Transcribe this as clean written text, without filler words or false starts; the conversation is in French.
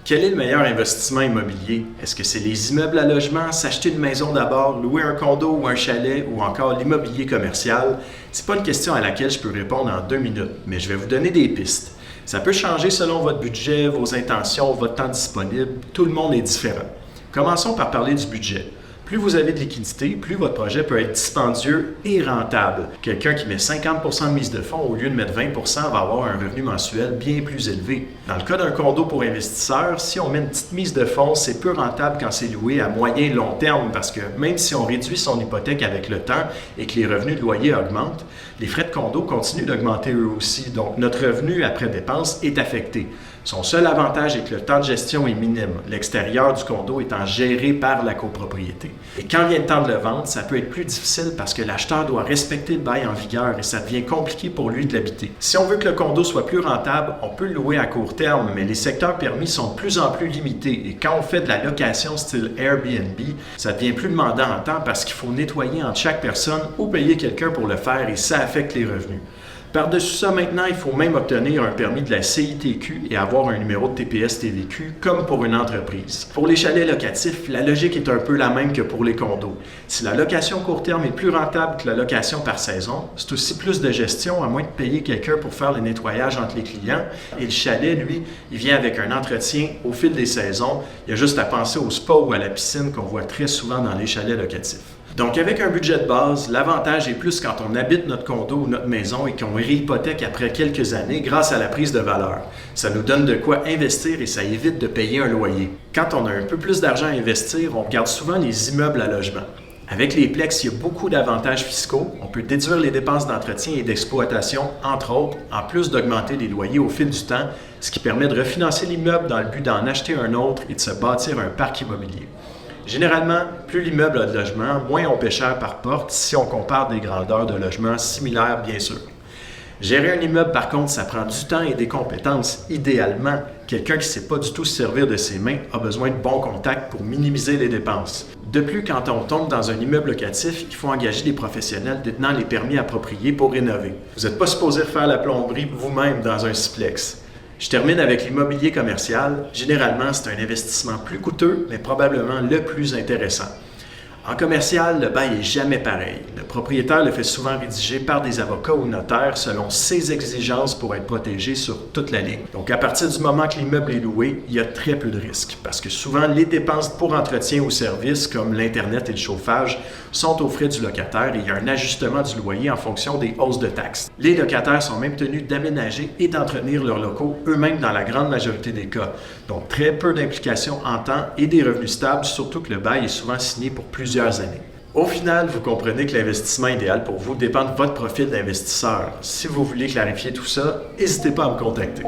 Quel est le meilleur investissement immobilier? Est-ce que c'est les immeubles à logement, s'acheter une maison d'abord, louer un condo ou un chalet ou encore l'immobilier commercial? C'est pas une question à laquelle je peux répondre en 2 minutes, mais je vais vous donner des pistes. Ça peut changer selon votre budget, vos intentions, votre temps disponible. Tout le monde est différent. Commençons par parler du budget. Plus vous avez de liquidité, plus votre projet peut être dispendieux et rentable. Quelqu'un qui met 50% de mise de fonds au lieu de mettre 20% va avoir un revenu mensuel bien plus élevé. Dans le cas d'un condo pour investisseurs, si on met une petite mise de fonds, c'est peu rentable quand c'est loué à moyen et long terme parce que même si on réduit son hypothèque avec le temps et que les revenus de loyer augmentent, les frais de condo continuent d'augmenter eux aussi, donc notre revenu après dépenses est affecté. Son seul avantage est que le temps de gestion est minime, l'extérieur du condo étant géré par la copropriété. Et quand vient le temps de le vendre, ça peut être plus difficile parce que l'acheteur doit respecter le bail en vigueur et ça devient compliqué pour lui de l'habiter. Si on veut que le condo soit plus rentable, on peut le louer à court terme, mais les secteurs permis sont de plus en plus limités et quand on fait de la location style Airbnb, ça devient plus demandant en temps parce qu'il faut nettoyer entre chaque personne ou payer quelqu'un pour le faire et ça affecte les revenus. Par-dessus ça, maintenant, il faut même obtenir un permis de la CITQ et avoir un numéro de TPS-TVQ comme pour une entreprise. Pour les chalets locatifs, la logique est un peu la même que pour les condos. Si la location court terme est plus rentable que la location par saison, c'est aussi plus de gestion à moins de payer quelqu'un pour faire le nettoyage entre les clients. Et le chalet, lui, il vient avec un entretien au fil des saisons. Il y a juste à penser au spa ou à la piscine qu'on voit très souvent dans les chalets locatifs. Donc, avec un budget de base, l'avantage est plus quand on habite notre condo ou notre maison et qu'on réhypothèque après quelques années grâce à la prise de valeur. Ça nous donne de quoi investir et ça évite de payer un loyer. Quand on a un peu plus d'argent à investir, on regarde souvent les immeubles à logement. Avec les Plex, il y a beaucoup d'avantages fiscaux. On peut déduire les dépenses d'entretien et d'exploitation, entre autres, en plus d'augmenter les loyers au fil du temps, ce qui permet de refinancer l'immeuble dans le but d'en acheter un autre et de se bâtir un parc immobilier. Généralement, plus l'immeuble a de logement, moins on paie cher par porte si on compare des grandeurs de logements similaires, bien sûr. Gérer un immeuble, par contre, ça prend du temps et des compétences. Idéalement, quelqu'un qui ne sait pas du tout se servir de ses mains a besoin de bons contacts pour minimiser les dépenses. De plus, quand on tombe dans un immeuble locatif, il faut engager des professionnels détenant les permis appropriés pour rénover. Vous n'êtes pas supposé faire la plomberie vous-même dans un Siplex. Je termine avec l'immobilier commercial. Généralement, c'est un investissement plus coûteux, mais probablement le plus intéressant. En commercial, le bail n'est jamais pareil. Le propriétaire le fait souvent rédiger par des avocats ou notaires selon ses exigences pour être protégé sur toute la ligne. Donc, à partir du moment que l'immeuble est loué, il y a très peu de risques parce que souvent, les dépenses pour entretien ou services comme l'Internet et le chauffage sont aux frais du locataire et il y a un ajustement du loyer en fonction des hausses de taxes. Les locataires sont même tenus d'aménager et d'entretenir leurs locaux eux-mêmes dans la grande majorité des cas. Donc, très peu d'implications en temps et des revenus stables, surtout que le bail est souvent signé pour plusieurs années. Au final, vous comprenez que l'investissement idéal pour vous dépend de votre profil d'investisseur. Si vous voulez clarifier tout ça, n'hésitez pas à me contacter.